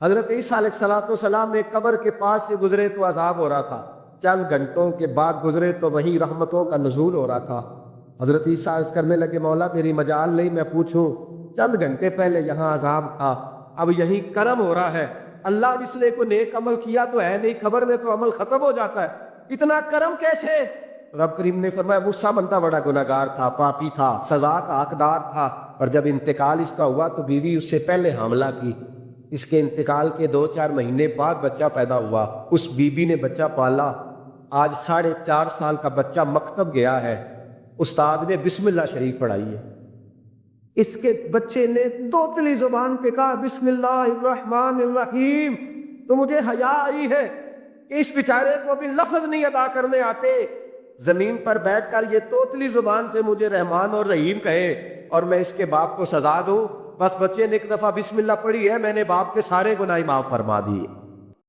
حضرت عیسیٰ علیہ السلام نے قبر کے پاس سے گزرے تو عذاب ہو رہا تھا، چند گھنٹوں کے بعد گزرے تو وہیں رحمتوں کا نزول ہو رہا تھا۔ حضرت عیسیٰ عرض کرنے لگے مولا میری مجال نہیں میں پوچھوں، چند گھنٹے پہلے یہاں عذاب تھا، اب یہیں کرم ہو رہا ہے، اللہ جس نے کوئی نیک عمل کیا تو ہے نہیں، خبر میں تو عمل ختم ہو جاتا ہے، اتنا کرم کیسے؟ رب کریم نے فرمایا موسیٰ بندہ بڑا گناہگار تھا، پاپی تھا، سزا کا حقدار تھا، اور جب انتقال اس کا ہوا تو بیوی اس سے پہلے حاملہ کی، اس کے انتقال کے 2-4 مہینے بعد بچہ پیدا ہوا، اس بیوی نے بچہ پالا، آج 4.5 سال کا بچہ مکتب گیا ہے، استاد نے بسم اللہ شریف پڑھائی ہے، اس کے بچے نے توتلی زبان پہ کہا بسم اللہ الرحمن الرحیم، تو مجھے حیا آئی ہے کہ اس بیچارے کو بھی لفظ نہیں ادا کرنے آتے، زمین پر بیٹھ کر یہ توتلی زبان سے مجھے رحمان اور رحیم کہے اور میں اس کے باپ کو سزا دوں۔ بس بچے نے ایک دفعہ بسم اللہ پڑھی ہے، میں نے باپ کے سارے گناہ معاف فرما دیے۔